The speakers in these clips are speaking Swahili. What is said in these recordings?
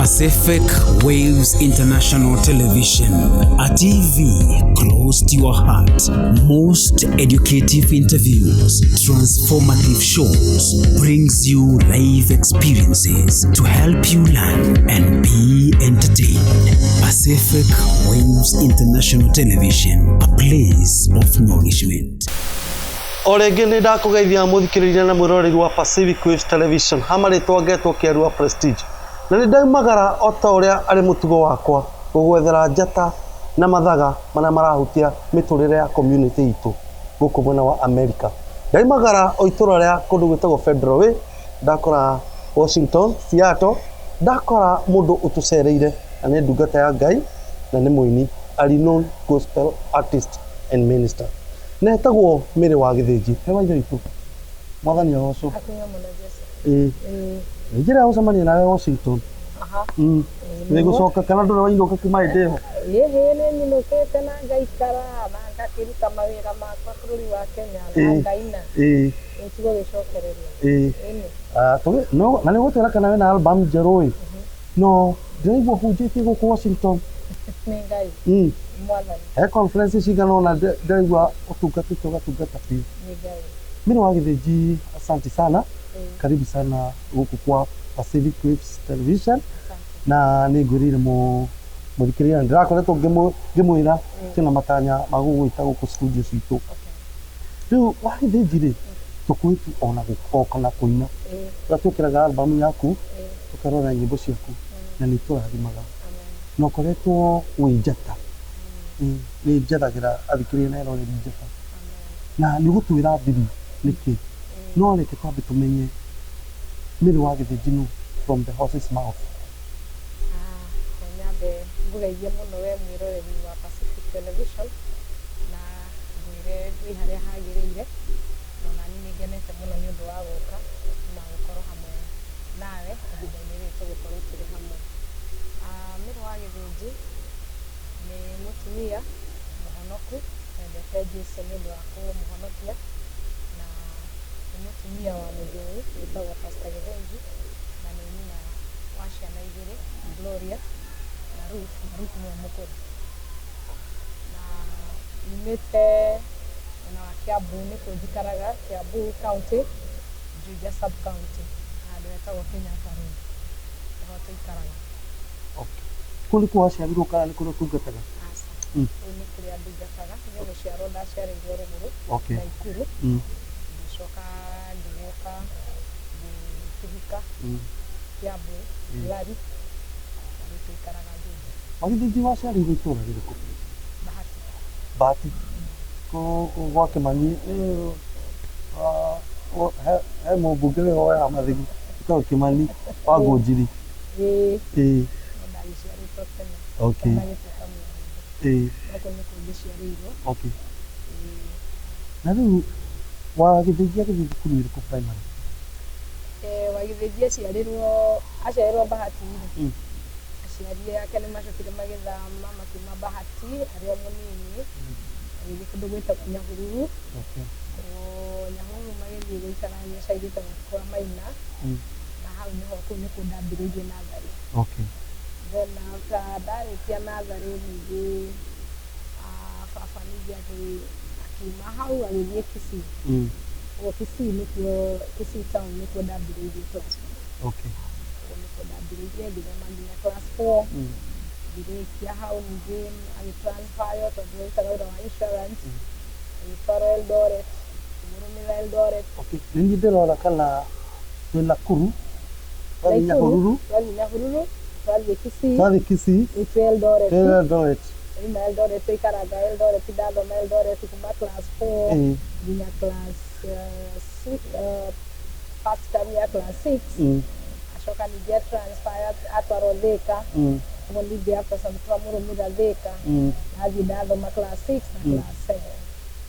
Pacific Waves International Television, a TV close to your heart. Most educative interviews, transformative shows, brings you live experiences to help you learn and be entertained. Pacific Waves International Television, a place of nourishment. Orege nĩ ndakũgeithia mũthikĩrĩria na mwĩroreri wa Pacific Waves Television hamarĩtwo ngetwo Kĩarua Prestige, na nĩ ndaumagara o ta ũrĩa arĩ mũtugo wakwa gũgwethera njata na mathaga marĩa marahutia mĩtũrĩre ya community itũ gũkũ mwena wa America. Ndaumagara o itũra rĩa kũndũ gwĩtagwo Federal Way, ndakora Washington, Seattle, ndakora mũndũ ũtũcereire na nĩ ndungata ya Ngai na nĩ mũini, a renowned gospel artist and minister. Netagwo Mary wa Gĩthĩnji. Hewa itho itũ mwathani agoco. Njĩra ũcemania nawe Washington. Nĩ gũcoka kana ndũrĩ wainũka kuma hĩndĩ ĩyo? Nĩ nyinũkĩte na ngaikara na ngakĩruta mawĩra makwa bũrũri wa Kenya na ngaina. Nĩtigo gĩcokereria. Na nĩ gũtwĩra kana wĩna album njerũ ĩ? No, ndĩraigua hunjĩtie gũkũ Washington. Nĩ Ngai. Mwathani. He conference cigana ona ndĩraigua ũtungatĩte ũgatungata biũ. Nĩ Ngai. Mary wa Gĩthĩnji, asante sana. Karibu sana gũkũ kwa Pacific Waves Television. Na nĩ ngwĩrĩire mũthikĩrĩria ndĩrakoretwo ngĩmwĩra twĩna matanya ma gũgwĩta gũkũ studio citũ. Rĩu wa Gĩthĩnji rĩ, tũkwĩtu ona gũkoka na kũina. Twĩkĩraga album yaku, tũkarora nyĩmbo ciaku na nĩ tũrathimaga. Na ũkoretwo wĩ njata. Nĩ njathagĩra athikĩrĩria na eroreri njata. Na nĩ gũtwĩra thiri nĩkĩ. No reke twambe tũmenye Mary wa Gĩthĩnji nũ from the horse's mouth. Nyambe ngũgeithie mũno we mwĩroreri wa Pacific Television na ngwĩre ndĩ harĩa hagĩrĩire, na nani nĩ ngenete mũno nĩ ũndũ wa gũka na gũkorwo hamwe nawe ihinda-inĩ rĩrĩ tũgũkorwo tũrĩ hamwe. Mary wa Gĩthĩnji nĩ mũtumia mũhonoku, endete Jesũ nĩ ũndũ wa kũmũhonokia, na nĩ mũtumia wa mũthuri wĩtagwo Pastor Gĩthĩnji, na nĩ nyina wa ciana igĩrĩ, Gloria na Ruth nĩwe mũkũrũ. Na nyumĩte mwena wa Kiambu nĩkuo njikaraga, Kiambu County, Juja Sub County, handũ hetagwo Kenyatta Road, nĩho tũikaraga. Kũu nĩkuo waciarirwo kana nĩ kũrĩa ũtungataga? Kũu nĩ kũrĩa ndungataga, nĩ gũciarwo ndaciarĩirwo Rũgũrũ, Naikuru, ngĩcoka ngĩgĩũka ngĩkĩhika Kiambu, Lari, na rĩu tũikaraga Juja. Wa Gĩthĩnji waciarĩirwo itũra rĩrĩkũ? Bahati. Bahati. Gwa Kĩmani he mũmbunge wĩho wa mathigi wĩtagwo Kĩmani wa Ngũnjiri. Ndagĩciarĩtwo tene. Okay. Gũkũ nĩkuo ngĩciarĩirwo. Okay. Na rĩu wa Gĩthĩnji agĩthiĩ thukuru ĩrĩkũ primary? Wa Gĩthĩnji aciarirwo Bahati-inĩ. Aciari ake nĩ macokire magĩthama makiuma Bahati arĩ o mũnini, agĩthiĩ kũndũ gwĩtagwo Nyahururu. Nyahururu magĩthiĩ gũikara gĩcagi gĩtagwo kwa Maina, na hau kũu nĩkuo ndambĩrĩirie natharĩ. Then after ndarĩkia natharĩ ningĩ baba ningĩ akiuma hau agĩthiĩ Kisii. Kisii nĩkuo, Kisii town nĩkuo ndambĩrĩirie class 4. Nĩkuo ndambĩrĩirie ngĩthoma nginya class 4. Ngĩrĩkia hau ningĩ agĩtransfer tondũ wĩkaga wĩra wa insurance, agĩtwarwo Eldoret, kũmũrũmĩrĩra Eldoret. Nĩ ndĩrora kana twĩ Nakuru, twathiĩ Nyahururu, twathiĩ Kisii, twĩ Eldoret. Ima Eldoret tũikaraga Eldoret, ndathoma Eldoret kuma class 4 nginya class 6, first term ya class 6. Acoka ningĩ transfer atwarwo Thika, ũguo ningĩ after some twamũrũmĩrĩra Thika, nathiĩ ndathoma class 6 na class 7.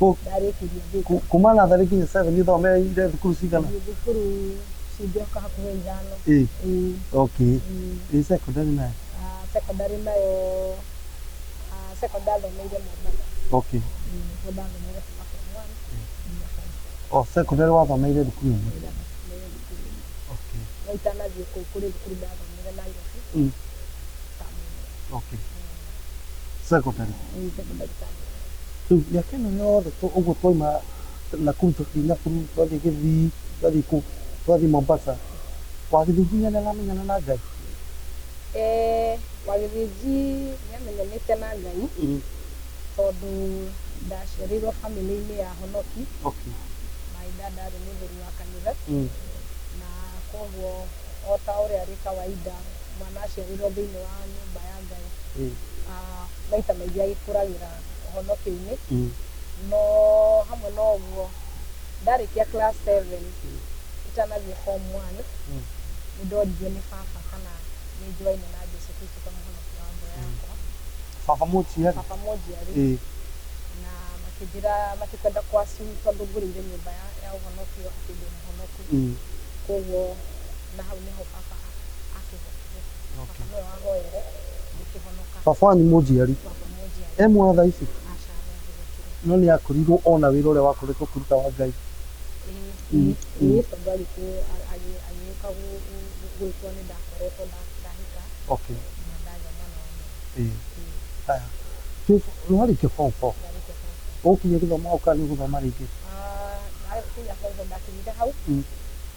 Ndarĩkirie Thika. Kuma natharĩ nginya 7 nĩthomeire thukuru cigana? Thukuru cingĩoka hakuhĩ 5. Okay. Secondary nayo? Secondary nayo secondary thomeire Mombatha. Okay. Ndathomeire kuma form 1. Secondary wathomeire thukuru ĩmwe? Okay. Itanathiĩ kũu kũrĩ thukuru ndathomeire Nairobi. Okay. Secondary. Ĩĩ secondary Kanu. Rĩu mĩaka ĩno yothe ũguo twauma Nakuru tũthiĩ Nakuru twathiĩ Gĩthii twathiĩ kũ twathiĩ Mombasa wagĩthingithia nĩaramenyana na Ngai? Wagĩthĩnji nĩamenyanĩte na Ngai tondũ ndaciarĩirwo famĩlĩ-inĩ ya ahonoki. Okay. Maitha ndarĩ mũthuri wa kanitha na koguo o ta ũrĩa arĩ kawaida mwana aciarĩirwo thĩinĩ wa nyũmba ya Ngai maita maingĩ agĩkũragĩra ũhonokio-inĩ. No hamwe na ũguo ndarĩkia class 7 itanathiĩ form 1 nĩndoririo nĩ baba kana nĩnjoine na Jesũ Kristo ta mũhonokia wa ngoro yakwa. Baba mũnjiari? Baba mũnjiari. Na makĩnjĩra matikwenda kwacu tondũ ngũrĩire nyũmba ya ũhonokio atĩ ndĩ mũhonoku. Koguo na hau nĩho baba akĩhotire. Baba nĩwe wahoere ngĩkĩhonoka. Baba wanyu mũnjiari? Baba mũnjiari. E muoyo thaa ici? Aca nĩahurũkire. No nĩakorirwo ona wĩra ũrĩa wakoretwo kũruta wa Ngai? Ĩĩ tondũ agĩũka gwĩtwo nĩndakoretwo ndahika. Okay. Na ndagĩa mwana wa mwana. Haya. Nĩwarĩkia form 4? Ũkinya gĩthomo hau kana nĩũgũthoma rĩngĩ? Ndarĩkia form 4 ndakinyire hau.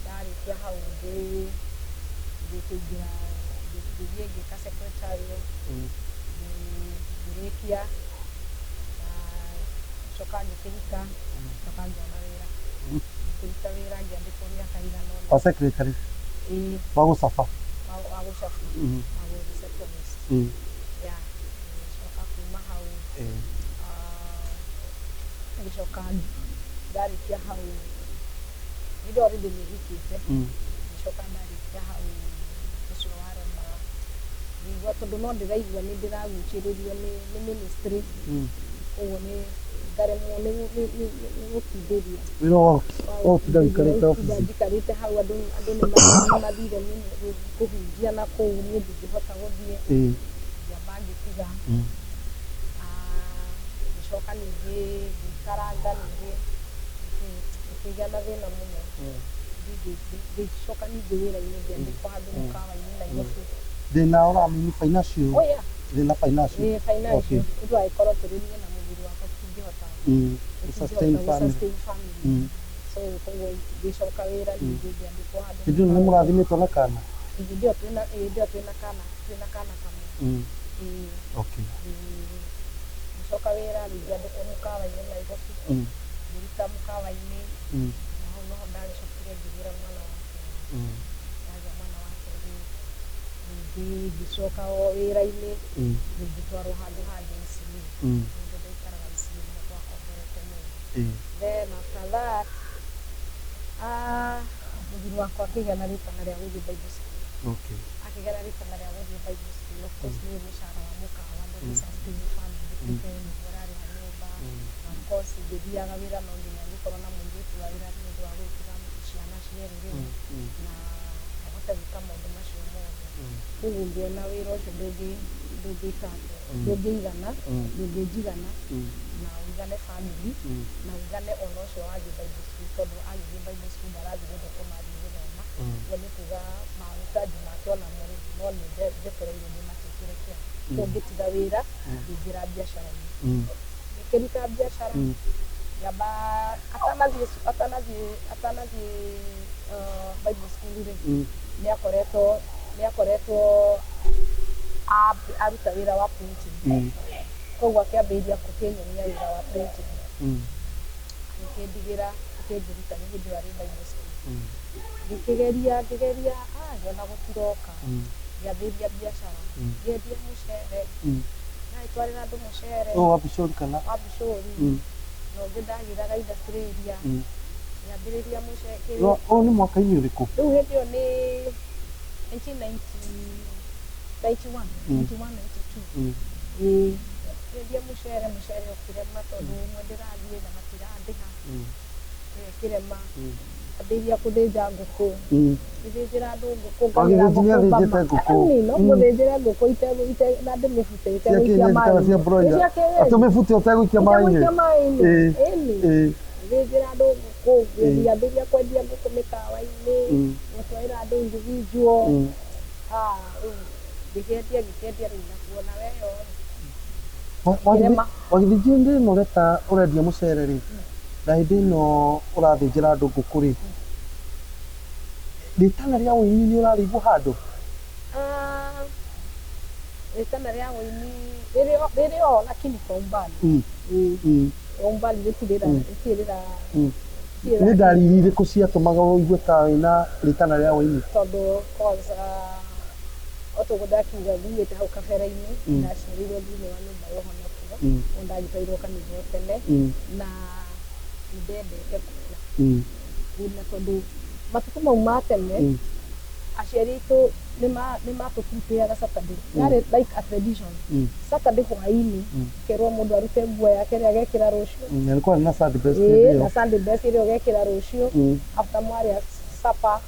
Ndarĩkia hau ngĩkĩingĩra ngĩthiĩ ngĩka secretarial. Ngĩrĩkia ngacoka ngĩkĩhika ngacoka ngĩona wĩra. Ngĩkĩruta wĩra ngĩandĩkwo mĩaka ĩigana ũna. Wa secretary? Ĩĩ. Wa gũcaba? Wa gũcaba. Wa receptionist. Ya. Ngĩcoka kuma hau. Ngĩcoka ndarĩkia hau nĩndĩ already nĩhikĩte. Ngĩcoka ndarĩkia hau ũcio warema ngĩigua tondũ no ndĩraigua nĩndĩragucĩrĩrio nĩ ministry. Ũguo nĩ ngaremwo nĩ gũtindĩria. Wĩra wa ũtinda wĩikarĩte obici? Njikarĩte hau andũ nĩmathire kũhunjia na kũu niĩ ndingĩhota gũthiĩ. Ngĩamba ngĩtiga. Ngĩcoka ningĩ ngĩikaranga ningĩ ngĩkĩgĩa na thĩna mũno. Ngĩcoka ningĩ wĩra-inĩ ngĩandĩkwo handũ mũkawa-inĩ Nairobi. Thĩna ũramini financial? Oh yeah. Thĩna financial? Financial. Nĩũndũ agĩkorwo tũrĩ niĩ na mũthuri wakwa tũtingĩhota sustain family. So koguo ngĩcoka wĩra ningĩ ngĩandĩkwo handũ. Hĩndĩ ĩyo nĩmũrathimĩtwo na kana? Hĩndĩ ĩyo twĩna kana kamwe. Okay. Ngĩcoka wĩra ngĩandĩkwo mũkawa-inĩ Nairobi. Ngĩruta mũkawa-inĩ na hau noho ndagĩcokire ngĩgĩra mwana wa kerĩ. Ndagĩa mwana wa kerĩ ningĩ ngĩcoka o wĩra-inĩ ngĩtwarwo handũ ha JCU. Ningĩ ndaikaraga JCU nĩho twakomborete mũno. Then after that mũthuri wakwa akĩgĩa na rĩtana rĩa gũthiĩ Bible school. Akĩgĩa na rĩtana rĩa gũthiĩ Bible school. Of course nĩ mũcara wa mũkawa ndũrĩ sustain family. Nĩguo ũrarĩha nyũmba. Na of course ngĩthiaga wĩra no nginya ngĩkorwo na mũirĩtu wa wĩra nĩũndũ wa gwĩkĩra ciana cierĩ na ahote gwĩka maũndũ macio mothe. Koguo ngĩona wĩra ũcio ndũngĩnjigana na ũigane family na ũigane ona ũcio wathiĩ Bible school tondũ agĩthiĩ Bible school ndarathiĩ gũthũkũma athiĩ gũthoma. Ũguo nĩ kuga mahitaji make ona mũrĩmi no nĩ njetereire ndĩmatekere kĩa. Koguo ngĩtiga wĩra ngĩingĩra biacara-inĩ. Ngĩkĩruta biacara ngĩamba atanathiĩ Bible school rĩ nĩakoretwo aruta wĩra wa printing. Koguo akĩambĩrĩria gũkĩnyonia wĩra wa printing. Akĩndigĩra akĩnjĩruta nĩ hĩndĩ ĩyo arĩ Bible school. Ngĩkĩgeria ngĩona gũtiroka. Ngĩambĩrĩria biacara. Ngĩendia mũcere. Ndagĩtwarĩra andũ mũcere. Wabicori kana? Wabicori. Na ũngĩ ndagĩraga Australia. Ngĩambĩrĩria mũcere. Ũyũ nĩ mwaka-inĩ ũrĩkũ? Rĩu hĩndĩ ĩyo nĩ 1991, 92. Ngĩendia mũcere ũkĩrema tondũ ũmwe ndĩrathiĩ na matirandĩha. Kĩrema. Ngĩambĩrĩria gũthĩnja ngũkũ. Ngĩthĩnjĩra andũ ngũkũ. Ngũthĩnjĩre ngũkũ na ndĩmĩbute itegũikia maaĩ-inĩ. Ũtũmĩbute ũtegũikia maaĩ-inĩ? Ngĩthĩnjĩra andũ ngũkũ. Ngĩambĩrĩria kwendia ngũkũ mĩkawa-inĩ. Gũtwarĩra andũ individual. ngĩkĩendia rĩu na kuona weyo wagithĩnjia ndĩ no reta ũrendia mũcere rĩ na hĩndĩ ĩno ũrathĩnjĩra andũ ngũkũ rĩ rĩtana rĩa ũini nĩ ũrarĩigwo handũ rĩtana rĩa ũini rĩrĩ o lakini kwa umbali kwa umbali rĩtirĩra nĩ ndariri irĩkũ ciatũmaga ũigue ta wĩna rĩtana rĩa ũini tondũ otũgũndakiuga thiĩte hau kabere-inĩ ndaciarirwo thĩinĩ wa nyũmba ya ũhonokio ndagĩtwairwo kanitha tene na nĩndendete kuona tondũ matukũ mau ma tene aciari aitũ nĩmatũtutĩaga Saturday yarĩ like a tradition Saturday hwaĩ-inĩ kerwo mũndũ arute nguo yake ĩrĩa agekĩra rũciũ nĩkwarĩ na Sunday best na Sunday best ĩrĩa ũgekĩra rũciũ after mwarĩa supper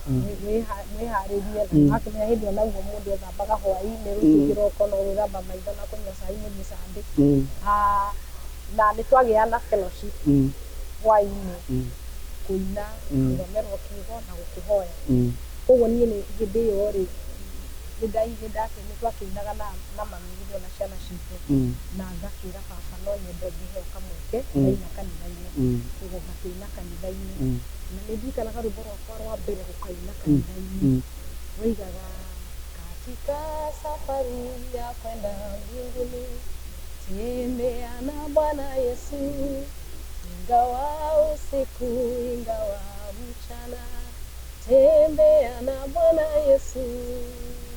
mwĩharĩrie na akĩmenya hĩndĩ ĩyo naguo mũndũ ethambaga hwaĩ-inĩ rũciũ kĩroko no gwĩthamba maitho na kũnyua cai mũthĩ Sunday na nĩtwagĩana fellowship hwaĩ-inĩ kũina gũthomerwo kiugo na gũkĩhoya koguo niĩ hĩndĩ ĩyo rĩ nĩtwakĩinaga na mami ithuĩ na ciana citũ na ngakĩra baba no nyende ngĩheo kamweke ngaina kanitha-inĩ koguo ngakĩina kanitha-inĩ na nĩndirikanaga rwĩmbo rwakwa rwa mbere gũkaina kanitha-inĩ rwaigaga katika safari ya kwenda mbinguni tembea na Bwana Yesu ingawa usiku ingawa mchana tembea na Bwana Yesu.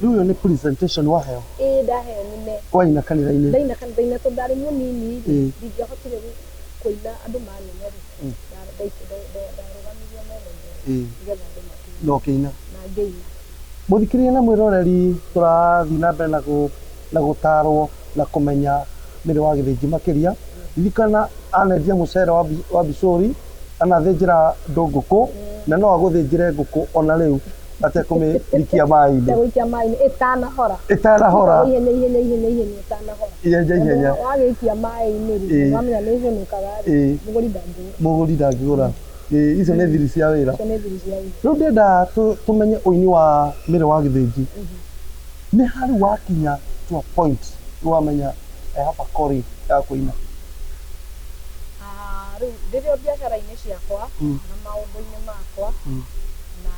Rĩu nĩ presentation waheo ndaheo nĩme waina kanitha-inĩ ndaina kanitha-inĩ tondũ ndarĩ mũnini ndingĩahotire kũina andũ manene ndarũgamirio mene nĩgetha andũ makinye no kĩina na ngĩina mũthikĩrĩria na mwĩroreri tũrathiĩ na mbere na gũtarwo na kũmenya nĩrĩ wa gĩthĩnji makĩria ririkana anendia mũcere wa Bicori anathĩnjĩra andũ ngũkũ na no agũthĩnjĩre ngũkũ ona rĩu atekũmĩrikia maĩ-inĩ ĩtanahora ihenya itanahora wagĩikia maĩ-inĩ wamenya nĩ ihũnũkaga mũgũri ndangĩgũra icio nĩ thiri cia wĩra rĩu ndĩrenda tũmenye ũini wa nĩrĩ wa gĩthĩnji nĩ harĩ wakinya to a point wamenya I have a calling ya kũina rĩu ndĩrĩ biacara-inĩ ciakwa na maũndũ-inĩ makwa na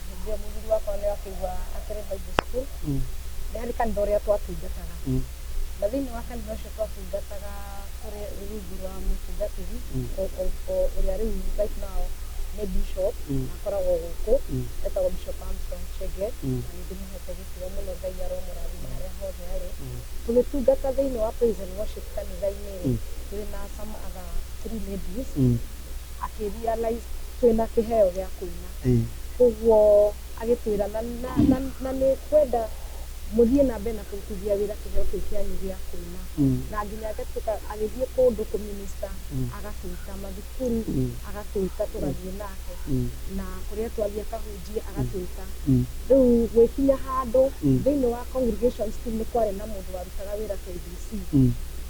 hĩndĩ ĩyo mũthuri wakwa nĩ akĩigua akĩrĩ Bible school nĩ harĩ kanitha ũrĩa twatungataga na thĩinĩ wa kanitha ũcio twatungataga kũrĩ rungu rwa mũtungatĩri ũrĩa rĩu right now nĩ bishop akoragwo gũkũ etagwo Bishop Armstrong Chege na nĩndĩmũhete gĩtĩo mũno Ngai aromũrathima harĩa hothe arĩ tũgĩtungata thĩinĩ wa praise and worship kanitha-inĩ tũrĩ na some other 3 ladies akĩrealize twĩna kĩheo gĩa kũina koguo agĩtwĩra na nĩ kwenda mũthiĩ na mbere na kũrutithia wĩra kĩheo kĩu kĩanyu gĩa kũina na nginya agĩthiĩ kũndũ kũminista agatwĩta mathukuru agatwĩta tũgathiĩ nake na kũrĩa twathiĩ akahunjia agatwĩta rĩu gwĩkinya handũ thĩinĩ wa congregation still nĩ kwarĩ na mũndũ warutaga wĩra KBC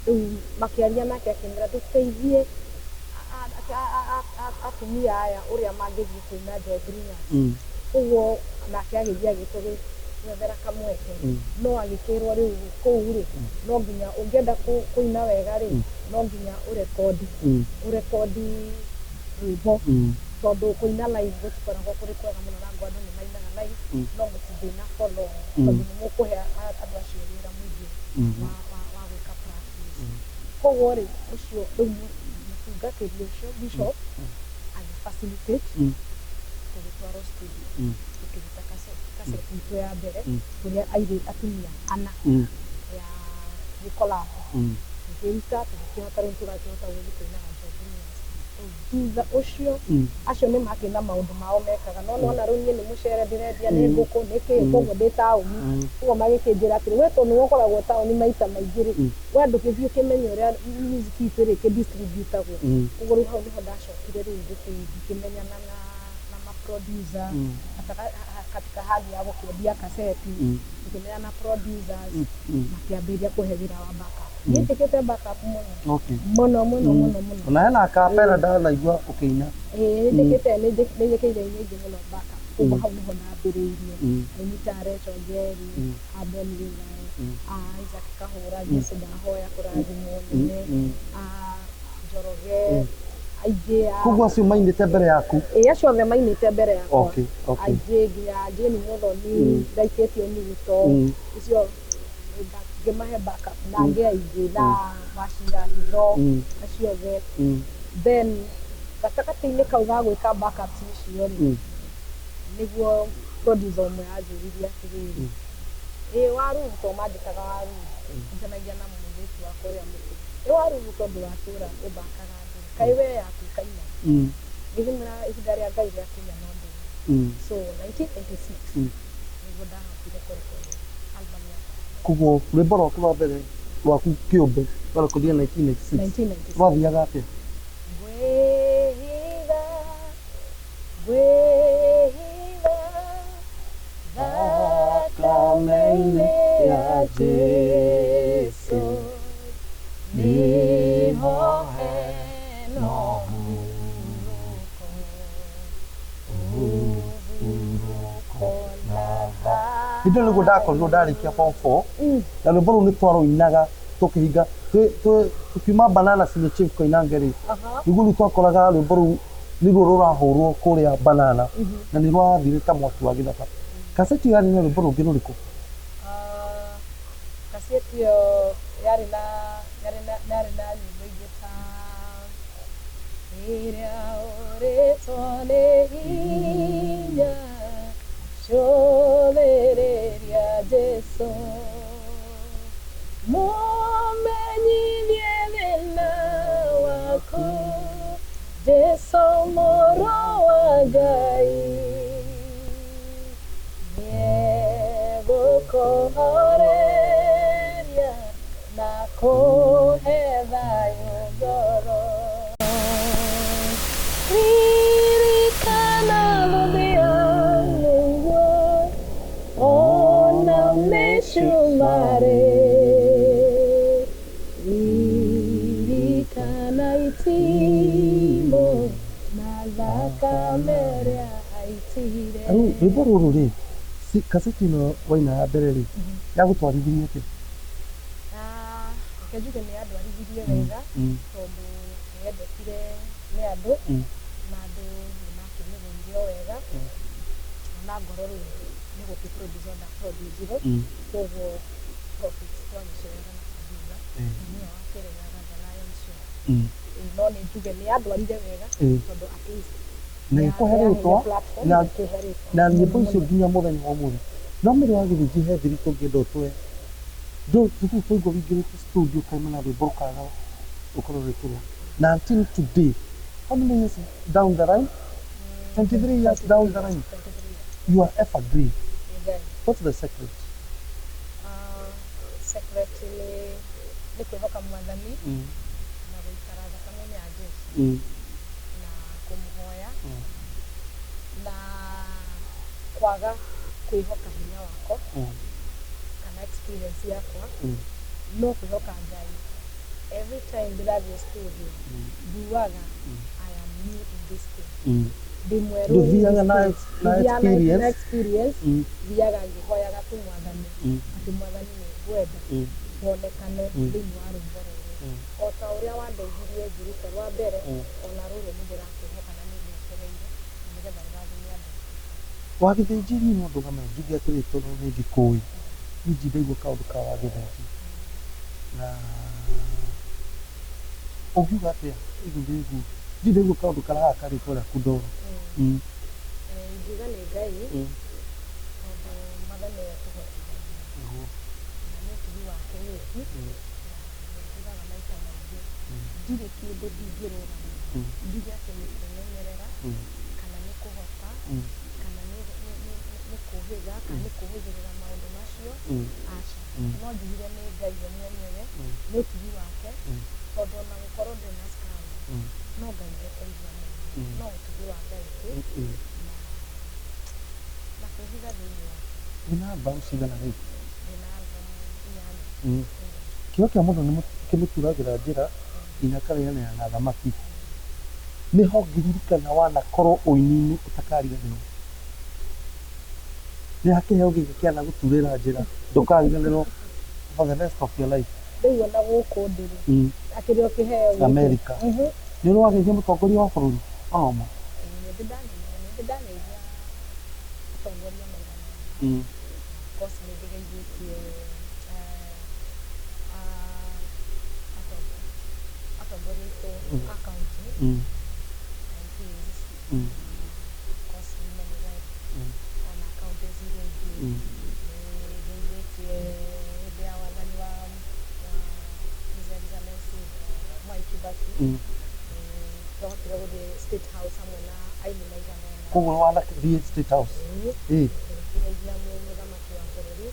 rĩu makĩaria nake akĩmwĩra tũteithie atumia aya ũrĩa mangĩthiĩ kũina Jodhurians koguo nake agĩthiĩ agĩtũgwethera kamweke no agĩkĩrwo rĩu kũu rĩ no nginya ũngĩenda kũina wega rĩ no nginya ũrekodi rwĩmbo tondũ kũina live gũtikoragwo kũrĩ kwega mũno na andũ nĩ mainaga live no mũtingĩina follow tondũ nĩ mũkũhe andũ acio wĩra mũingĩ wa gwĩka practice koguo rĩ ũcio rĩu mũtungatĩri ũcio bishop agĩfacilitate tũgĩtwarwo studio tũkĩruta kaseti itũ ya mbere kũrĩa atumia ana ya gĩkolabo tũkĩruta tũgĩkĩhota rĩu tũgakĩhota gũthiĩ kũinaga thutha ũcio acio nĩ makĩna maũndũ mao mekaga no nona rĩu niĩ nĩ mũcere ndĩrendia nĩ ngũkũ nĩ kĩĩ koguo ndĩ taũni koguo magĩkĩnjĩra atĩrĩ we tondũ nĩwe ũkoragwo taũni maita maingĩ rĩ we ndũgĩthiĩ ũkĩmenye ũrĩa music itũ rĩ ĩkĩdistributagwo koguo rĩu hau nĩho ndacokire rĩu ngĩkĩmenyana na maproducer katika hali ya gũkĩendia kaseti ngĩmenyana na producers makĩambĩrĩria kũhe wĩra wa backup nĩnjĩkĩte backup mũno na hena akapera ndanaigua ũkĩina nĩnjĩkĩire nyingĩ mũno backup koguo hau nĩho ndambĩrĩirie aini ta Rachel Njeri Abel Githae Isaac Kahura Jesu ndahoya kũrathimwo nene Njoroge aingĩ Koguo acio mainĩte mbere yaku? Acio othe mainĩte mbere yakwa. Okay, okay. Aingĩ nginya Jane Muthoni ndaikĩtio nyuguto icio ngĩmahe backup na angĩ aingĩ na Wachira Hitho acio othe. Then gatagatĩ-inĩ kau ga gwĩka backups icio nĩguo producer ũmwe anjũririe atĩrĩrĩ, warurutwo mandĩkaga warurutwo njanagia na mũirĩtu wakwa ũrĩa mũkũrũ, warurutwo ndũgatũra ũbakaga andũ, kaĩ we yaku kaina gĩthimĩra ihinda rĩa Ngai rĩakinya no ndũra. So 1996 nĩguo ndahotire kũrekodia album yakwa. Koguo rwĩmbo rwaku rwa mbere rwaku kĩũmbe warekodia 1996 rwathiaga atĩa? Ngwĩhitha ngwĩhitha thakame-inĩ ya Jesũ nĩho hena ũhurũko na thayũ. Hĩndĩ ĩyo nĩguo ndakorirwo ndarĩkia form 4 na rwĩmbo rũu nĩ twarũinaga tũkĩhinga tukiuma Banana Senior Chief Koinange rĩ, nĩguo rĩu twakoraga rwĩmbo rũu nĩruo rũrahũrwo kũrĩa Banana na nĩ rwathire ta mwaki wa gĩthaka. Kaseti yarĩ na rwĩmbo rũngĩ rũrĩkũ? Kaseti ĩyo yarĩ na nyĩmbo ingĩ ta rĩrĩa ũrĩtwo nĩ hinya cũthĩrĩria Jesũ mũmenyithie thĩna waku Jesũ mũrũ wa Ngai nĩegũkũhoreria na kũhe thayũ ngoro. Ririkana mũthia-inĩ ona mĩcumarĩ, ririkana itimũ na thakame ĩrĩa aitire. Rwĩmbo rũrũ rĩ, kaseti ĩno waina ya mbere rĩ, yagũtwarithirie atĩa? Reke njuge nĩ yandwarithirie wega tondũ nĩyendekire nĩ andũ na andũ nĩmakĩmĩgũrire o wega na ngoro rĩu nĩ gũkĩ-producer ndaproducire, koguo profit twagĩcioyaga na producer nĩyo wakĩregaga The Lion Show. No nĩ njuge nĩ yandwarire wega tondũ at least na ĩkũhe rĩtwa na nyĩmbo icio nginya mũthenya wa ũmũthĩ no mĩrĩ wa gĩthĩnji he thiri tũngĩenda ũtwe tũigua wĩingĩrĩte studio kaima na rwĩmbo rũkaga rũkorwo rwĩkĩrĩa na until today, how many years down the line? 23 years down the line, you are evergreen. What's the secret? Secret nĩ kwĩhoka Mwathani na gũikara thakame-inĩ ya Jesũ na kũmũhoya na kwaga kwĩhoka hinya wakwa kana experience yakwa no kwĩhoka Ngai. Every time ndĩrathiĩ studio nduaga I am new in this thing. Ndũthiaga na experience thiaga ngĩhoyaga tu Mwathani atĩ Mwathani nĩ ngwenda wonekane thĩinĩ wa rwĩmbo rũrũ o ta ũrĩa wandeithirie ngĩruta rwa mbere ona rũrũ nĩ ndĩrakĩhoka na nĩ ndĩetereire na nĩgetha rũrathimia andũ. Wa gĩthĩnji niĩ no ndũgame njuge atĩrĩ tondũ nĩ ngĩkũĩ niĩ njindaigua kaũndũ ka wa gĩthĩnji na ũngiuga atĩa njindaigua kaũndũ karahaga karĩtwa rĩaku Ndoro? Ingiuga nĩ Ngai tondũ Mwathani nĩwe ũtũhotithagia na nĩ ũtugi wake wiki na njugaga maita maingĩ ndirĩ kĩndũ ndingĩrũgamia njuge atĩ nĩ kwĩmenyerera kana nĩ kũhota kana nĩ kũhĩga kana nĩ kũhũthĩrĩra maũndũ macio aca no njugire nĩ Ngai we mwenyewe nĩ ũtugi wake tondũ ona gũkorwo ndĩ na scam no Ngai nĩeteithia mũno no ũtugi wa Ngai tu na kwĩhitha thĩinĩ wake. Wĩna mbaũ cigana rĩu? Ndĩna album 8. Kĩo kĩa mũndũ nĩ kĩmũturagĩra njĩra nginya akarĩanĩra na thamaki. Nĩho ngĩririkana wanakorwo ũini-inĩ ũtakariganĩrwo. Nĩ hakĩheo gĩkĩ kĩana gũturĩra njĩra ndũkariganĩrwo for the rest of your life. Rĩu ona gũkũ ndĩrĩ akĩrĩ ũkĩheo America. Nĩ ũrĩ wageithia mũtongoria wa bũrũri Oma? Nĩ ndageithia mũtongoria maigana. Course nĩ ndĩgeithĩtie atongoria aitũ a kaunti MPs, course women rep ona counties iria ingĩ. Nĩngeithĩtie hĩndĩ ya wathani wa His Excellency Mwai Kibaki. Twahotire gũthiĩ State House hamwe na aini maigana ũna. Koguo wanathiĩ State House? Tũkĩgeithia mũthamaki wa bũrũri.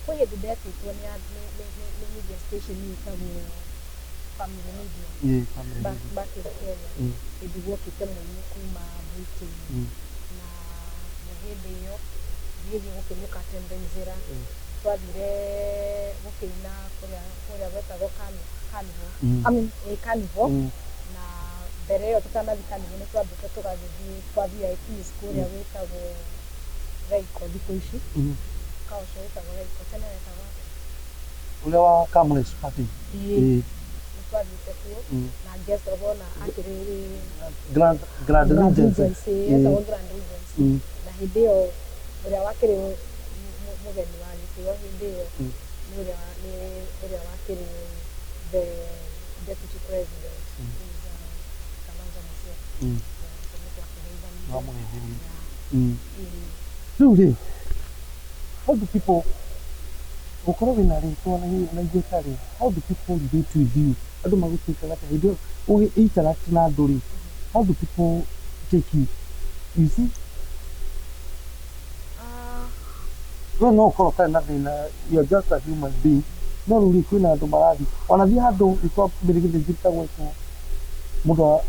Kwĩ hĩndĩ ndetĩtwo nĩ media station ĩtagwo Family Media back in Kenya. Hĩndĩ guokĩte mũini kuma Britain na hĩndĩ ĩyo ngĩthiĩ gũkĩmũka Tembenzera. Twathire gũkĩina kũrĩa gwetagwo Carnival. Na mbere ĩyo tũtanathiĩ Carnival nĩ twambĩte tũgagĩthiĩ kwa VIPs kũrĩa gwĩtagwo Reiko thikũ ici. Kaũcũ wĩtagwo Reiko, tene wetagwo ũrĩa wa Camels Party. Nĩ twathiĩte kuo na guest of honor akĩrĩ Grand Regency. Etagwo Grand Regency. Na hĩndĩ ĩyo ũrĩa wakĩrĩ mũgeni wa gĩtĩo hĩndĩ ĩyo nĩ ũrĩa wakĩrĩ the deputy president. Rĩu rĩ, how do people gũkorwo wĩna rĩtwa na igweta rĩ, how do people relate with you? Andũ magũtuĩka atĩa hĩndĩ ĩyo ũgĩ-interact na andũ rĩ, how do people take you? You see? We no ũkorwo ũtarĩ na thĩna, you're just a human being. No rĩu rĩ kwĩna andũ marathiĩ, wanathiĩ handũ rĩtwa mbere gĩthĩnji rĩtagwetwo mũndũ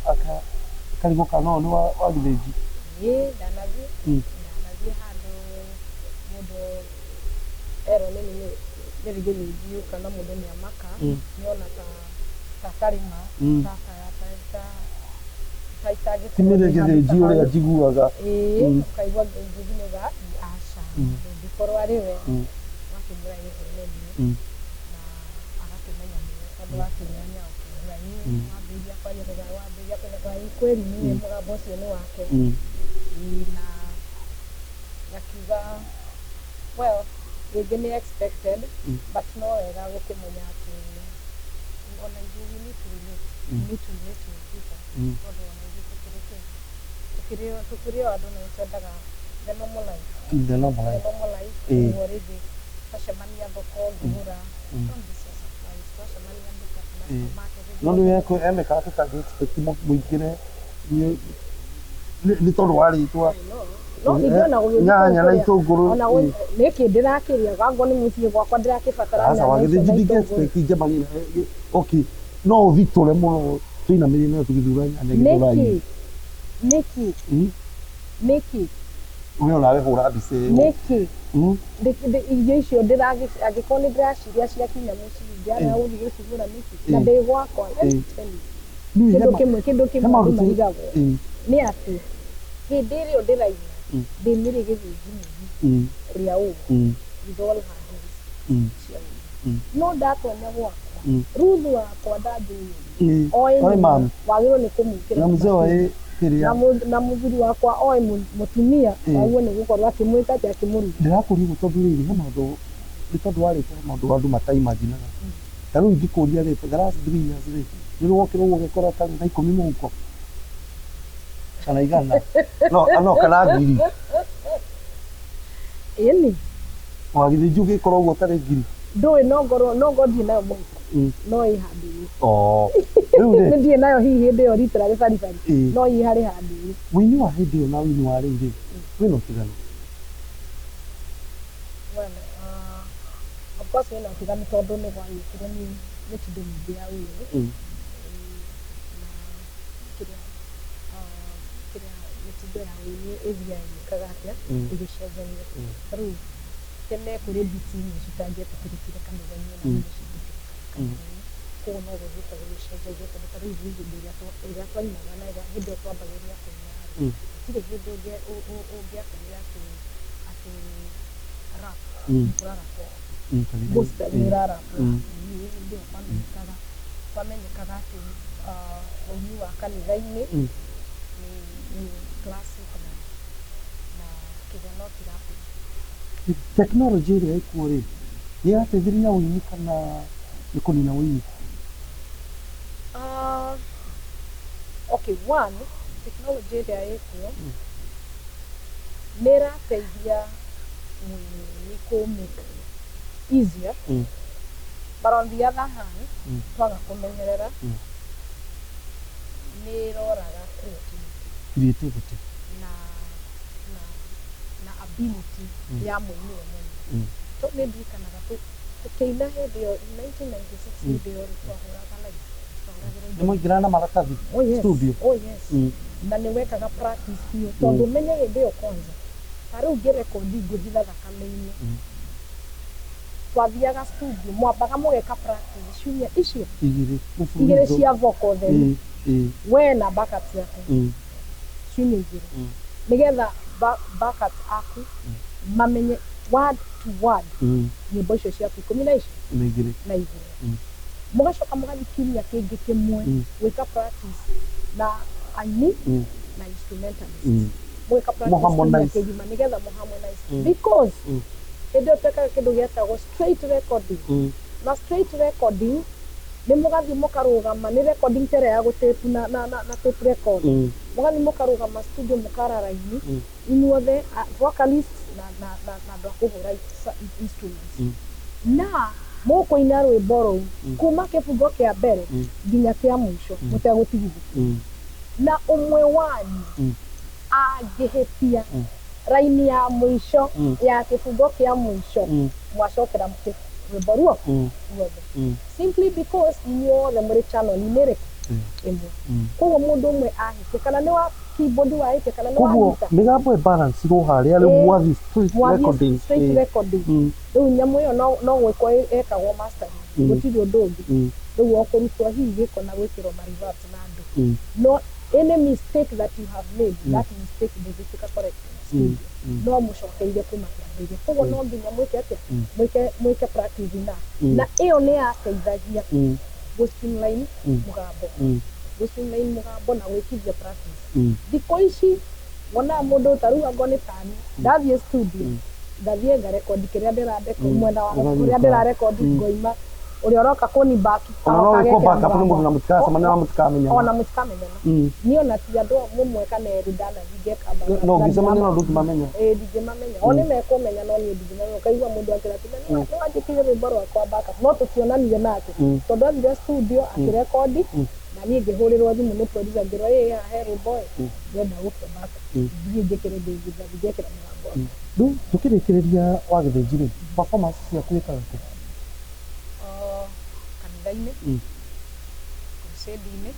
akarigũka no nĩ wa gĩthĩnji. Ndanathiĩ handũ mũndũ erwo nĩ gĩthĩnji kana mũndũ nĩ amaka nĩona ta tarĩma ta itangĩkorwo nĩ gĩthĩnji ũrĩa njiguaga. Ũkaigua ngĩngiuga aca ndĩngĩkorwo arĩ we wakĩmũra gĩthĩnji na agakĩmenya tondũ wakĩmenya wambĩrĩria kwaria wambĩrĩria kũneka kweli nĩ mũgambo ũcio nĩ wake. Na gakiuga well rĩngĩ nĩ expected but no wega gũkĩmenya atĩ ona ithuĩ we need to relate with people. Tondũ ona ithuĩ tũkĩrĩ o andũ na nĩtwendaga the normal life. Ũguo rĩngĩ twacemania thoko ngĩgũra twacemania nduka kana supermarket. No nĩ wekũemekaga tũtangĩ expect mũingĩre nĩ tondũ wa rĩtwa nyanya na itũngũrũ. Nĩkĩ ndĩrakĩrĩa gwakwa nĩ mũciĩ gwakwa ndĩrakĩbatara nyanya na itũngũrũ. Okay, no ũthitũre mũno tũinamĩrĩe nayo tũgĩthura nyanya gĩthũrai. Nĩkĩ we onawe hũra mbica ĩyo. Nĩkĩ irio icio angĩkorwo nĩ ndĩraciria ciakinya mũciĩ ndiarega gũthiĩ gũcigũra nĩkĩ na ndĩ gwakwa. Kĩndũ kĩmwe andũ marigagwo nĩ atĩ hĩndĩ ĩrĩa ndĩraigua ndĩmĩrĩ gĩthĩnji mũgi ũrĩa ũguo with all her dues cia ũguo. No ndatonya gwakwa Ruth wakwa ndanjũĩ oĩ wagĩrĩirwo nĩ kũmwĩkĩra na mũthuri wakwa oĩ mũtumia waguo nĩ gũkorwo akĩmwĩka atĩ akĩmũruta. Ndĩrakũria ũguo tondũ rĩrĩ he maũndũ nĩ tondũ warĩte maũndũ andũ mataimaginaga. Ta rĩu ingĩkũria rĩ the last 3 years rĩ nĩ wokĩra ũguo ũgĩkora ta na 10 mũhuko kana igana no kana ngiri. Ĩni wagĩthĩnji ũgĩkora ũguo ũtarĩ ngiri ndũĩ no ngorwo ndirĩ nayo mũhuko no ĩ handũ. Rĩu rĩ nĩ ndirĩ nayo hihi hĩndĩ ĩyo rita gĩbaribari no ĩ harĩ handũ. Wĩini wa hĩndĩ ĩyo na wĩini wa rĩu rĩ wĩna ũtiganu? Of course wĩna ũtiganu tondũ nĩ gwagĩũkire mĩtindũ mĩingĩ ya wĩini mĩtindũ ya wĩini ĩthiaga ĩkaga atĩa ĩgĩcenjania. Rĩu tene kũrĩ biti imwe citangĩetĩkĩrĩkire kanitha-inĩ na imwe cingĩtĩkĩrĩka. Koguo no gũthiĩte gũgĩcenjagia tondũ ta rĩu hĩndĩ ĩrĩa twaimaga na hĩndĩ ĩyo twambagĩrĩria kũina gũtirĩ hĩndĩ ũngĩakorire atĩ rap ũrarapwo gospel nĩ ĩrarapwo ndio kwamenyekaga atĩ ũini wa kanitha-inĩ ni classic na kĩgano kĩrapu. Tekinoronjĩ ĩrĩa ĩkuo rĩ nĩ ĩrateithĩrĩria ũini kana nĩ kũnina ũini? Okay, one, tekinoronjĩ ĩrĩa ĩkuo nĩ ĩrateithia mũini kũ make easier, but on the other hand twaga kũmenyerera nĩ ĩroraga creativity na ability ya mũini we mwenyewe. To nĩ ndirikanaga tũkĩina hĩndĩ ĩyo 1996 hĩndĩ ĩyo twahũraga live nĩ mũingĩraga na maratathi studio? na nĩ wekaga practice biũ tondũ ũmenye hĩndĩ ĩyo kwanza ta rĩu ngĩrekondi ngũthitha thakame-inĩ twathiaga studio mwambaga mũgeka practice ciumia icio igĩrĩ cia vocal then we na backup ciaku ciumia igĩrĩ nĩgetha backup aku mamenye word to word nyĩmbo icio ciaku 10 na igĩrĩ mũgacoka mũgathiĩ kiumia kĩngĩ kĩmwe gwĩka practice na aini na instrumentalist mũgeka practice kĩgima nĩgetha mũharmonize because hĩndĩ ĩyo twekaga kĩndũ gĩetagwo straight recording na straight recording nĩ mũgathiĩ mũkarũgama nĩ recording ĩrĩa ya gũtape na tape record mũgathiĩ mũkarũgama studio mũkara raini inyuothe vocalist na andũ a kũhũra instruments na mũkũina rwĩmbo rũu kuma kĩbungo kĩa mbere nginya kĩa mũico mũtegũtigithũkia na ũmwe wanyu angĩhĩtia raini ya mũico ya kĩbungo kĩa mũico mwacokera rwĩmbo ruo ruothe simply because inyuothe mũrĩ channel-inĩ ĩrĩkũ ĩmwe koguo mũndũ ũmwe ahĩtia kana nĩ wa keyboard wahĩtia kana nĩ wa guitar mĩgambo ĩ balance ro harĩa rĩu mwathi straight recording rĩu nyamũ ĩyo no gwĩkwo ĩkagwo mastering gũtirĩ ũndũ ũngĩ rĩu okũrutwo hihi gĩko na gwĩkĩrwo ma-reverb na andũ no any mistake that you have made that mistake ndĩngĩtuĩka corrected no mũcokeire kuma kĩambĩrĩria koguo no nginya mwĩke atĩa mwĩke practice na ĩyo nĩ yateithagia gũ-streamline mũgambo na gwĩkithia practice thikũ ici wonaga mũndũ ta rĩu angorwo nĩ tani ndathiĩ studio ngathiĩ ngarekondi kĩrĩa ndĩrandeka mwena wa kũrĩa ndĩrarekondi ngoima ũrĩa ũroka kũni back ona mũtikamenyana niĩ ona ti andũ mũmwe kana erĩ ndanathiĩ ngeka no ngĩcemania na andũ ndingĩmamenya ndingĩmamenya o nĩ mekũmenya no niĩ ndingĩmenya ũkaigua mũndũ akĩratĩra nĩ wanjĩkire rwĩmbo rwakwa backup no tũtionanire nake tondũ athire studio akĩrekondi na niĩ ngĩhũrĩrwo thimũ nĩ producer ngĩrwo he rwĩmbo ndĩrenda gũkua backup thiĩ njĩkĩre ngĩkĩra mũgambo rĩu tũkĩrĩkĩrĩria wa gĩthĩnji rĩ performance ciaku ĩkaga kũ? Kanitha-inĩ crusade-inĩ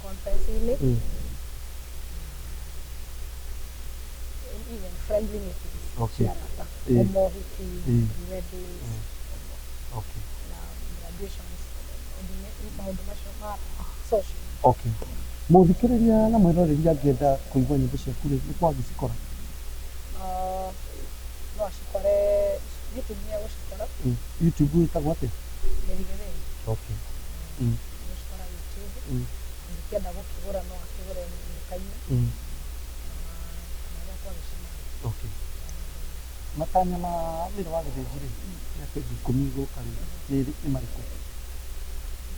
conference-inĩ even friendly meetings ciarata ũmohiki weddings na graduations maũndũ macio ma social. Mũthikĩrĩria na mwĩroreria angĩenda kũigua nyĩmbo ciaku rĩ nĩ kwa angĩcikora? No acikore YouTube nĩ egũcikora. YouTube ĩtagwo atĩa? Mĩrigĩrĩri. Egũcikora YouTube. Angĩkĩenda gũkĩgũra no akĩgũre nduka-inĩ. Kana ũrĩa kwagĩcemania. Matanya ma wĩra wa gĩthĩnji rĩ mĩaka 10 gũka rĩ nĩ marĩkũ?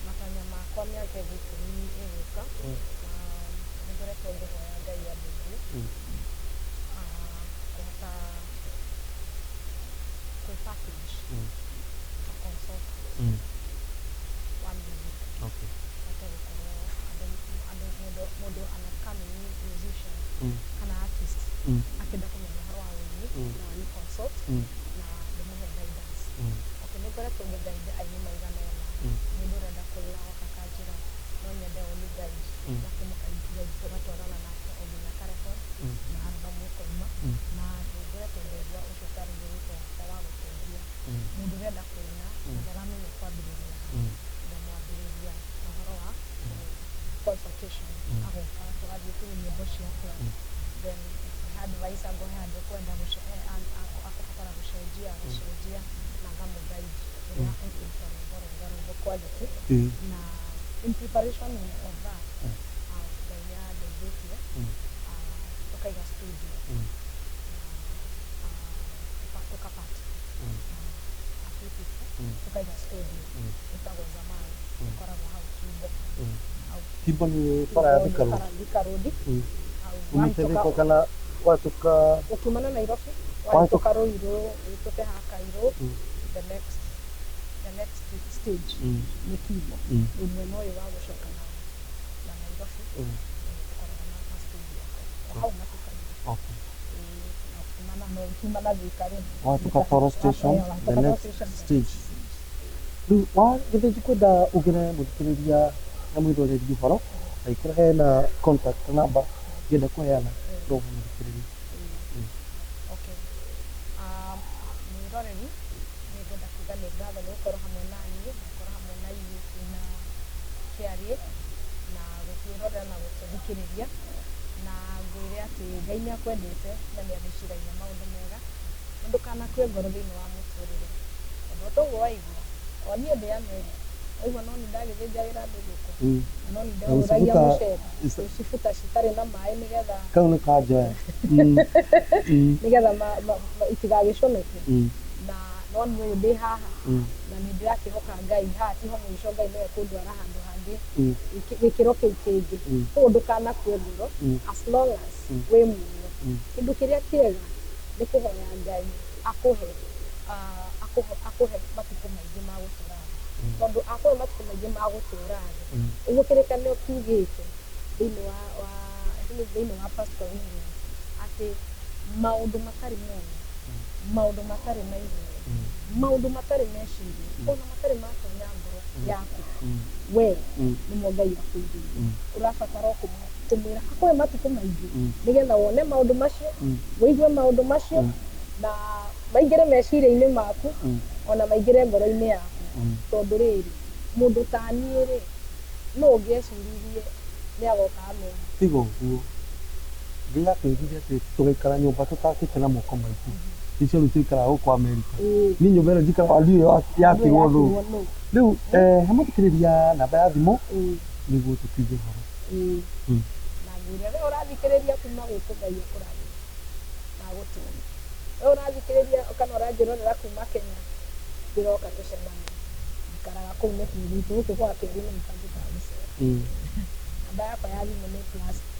Matanya makwa mĩaka 10 ĩgũka nĩ ngoretwo ngĩhoya Ngai andeithie kũhota kwĩ-package ta consultant wa music. Hote gũkorwo mũndũ an upcoming musician kana artist akĩenda kũmenya ũhoro wa ũini na ni consult na ndĩmũhe guidance. Nĩ ngoretwo ngĩguide aini maigana ũna mũndũ ũrenda kũina akanjĩra no nyende ũni guide nakĩmũkaingĩria tũgatwarana nake o nginya karecord na album ĩkoima na nĩ ngoretwo ngĩigua ũcio ũtarĩ wĩra wakwa wa gũteithia mũndũ ũrenda kũina na ndaramenya kwambĩrĩria ndamwambĩrĩria ũhoro wa consultation agoka tũgathiĩ tuge nyĩmbo ciake then advice angĩhe handũ kwenda akũbatara gũcenjia agacenjia na ngamuguide ũrĩa ekũruta rwĩmbo quality na in preparation of that Ngai nĩandeithĩtie tũkaiga studio tukapata tukaiga studio ĩtagwo Zamani ĩkoragwo hau Kimbo Kimbo nĩ bara ya Thika Road umĩtethĩko kana watuka ukiumana Nairobi watuka Ruiru ũtũke ha Kairũ the next stage nĩ Kimbo mwena ũyũ wa gũcoka na Nairobi tũkoragwo na studio hau matuka ukiumana Thika Road watuka Toro Station the next stage rĩu wagĩthĩnji kwenda ũgĩre mũthikĩrĩria na mwĩroreri ũhoro aikũra hena contact number ngĩenda kũheana ndogo mũthikĩrĩria mwĩroreri nĩngwenda kuga nĩ ngatho nĩ gũkorwo hamwe na niĩ gũkorwo hamwe na inyuĩ na kĩarie na gũtwĩrorera na gũtũthikĩrĩria na ngwĩre atĩ Ngai nĩakwendete na nĩagwĩciragia maũndũ mega na ndũkanakue ngoro thĩinĩ wa mũtũrĩre tondũ ũtoguo waigua o niĩ ndĩ Amerika waigua no nĩndagĩthĩnja wĩra ndĩ gũkũ no nĩndagũragia mũcere cibuta citarĩ na maĩ nĩgetha kau nĩ kanjoya nĩgetha itigagĩconoke na no niĩ ũyũ ndĩ haha na nĩndĩrakĩhoka Ngai haha tiho mũico Ngai nĩwe kũndwara handũ hangĩ gĩkĩro kĩu kĩngĩ koguo ndũkanakue ngoro as long as wĩ muoyo kĩndũ kĩrĩa kĩega nĩ kũhoya Ngai akũhe matukũ maingĩ ma gũtũra tondũ akũhe matukũ maingĩ ma gũtũra ũguo kĩrĩkanĩro kiugĩte thĩinĩ wa First Corinthians atĩ maũndũ matarĩ mona maũndũ matarĩ na igũrũ maũndũ matarĩ meciria ona matarĩ matonya ngoro yaku we nĩmo Ngai akũigĩire ũrabatara kũmwĩra akũhe matukũ maingĩ nĩgetha wone maũndũ macio wĩigue maũndũ macio na maingĩre meciria-inĩ maku ona maingĩre ngoro-inĩ yaku tondũ rĩrĩ mũndũ ta niĩ rĩ no ũngĩeciririe nĩagoka amenya tiga ũguo Ngai atwĩrire atĩ tũgaikara nyũmba tũtakĩte na moko maitũ icio rĩu tũikaraga gũkũ Amerika niĩ nyũmba ĩno njikaraga ndiyo yakirwo thũ rĩu he mũthikĩrĩria namba ya thimũ nĩguo tũkiuge ũhoro na ngwĩre we ũrathikĩrĩria kuma gũkũ Ngai akũrathime na gũtũũre we ũrathikĩrĩria kana ũranjĩrorera kuma Kenya ndĩroka tũcemanie ikaraga kũu neti gwitũ gũkũ gwa Kĩeni na Mpangĩka Gĩcera namba yakwa ya thimũ nĩ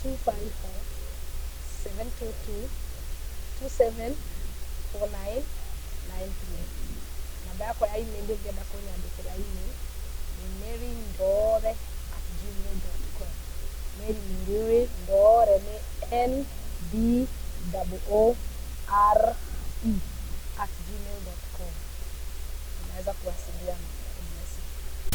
+254-722-274993 namba yakwa ya email ũngĩenda kũnyandĩkĩra email nĩ maryndoore@gmail.com Mary Ndore nĩ NDOORE@gmail.com unaweza kuwasiliana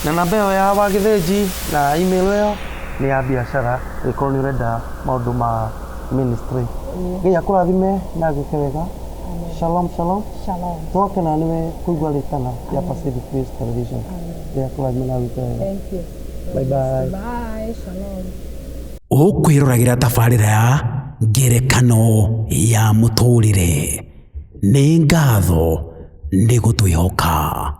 na namba ĩyo ya wagĩthĩnji na email ĩyo nĩ ya biacara ĩkorwo nĩ ũrenda maũndũ ma ministry Ngai akũrathime na agwĩke wega shalom twakena nĩwe kũigua rĩtana ya Pacific Praise Television Ngai akũrathime na agwĩke wega thank you bye bye shalom ũkwĩroragĩra tabarĩra ya ngerekano ya mũtũrĩre nĩ ngatho nĩ gũtwĩhoka.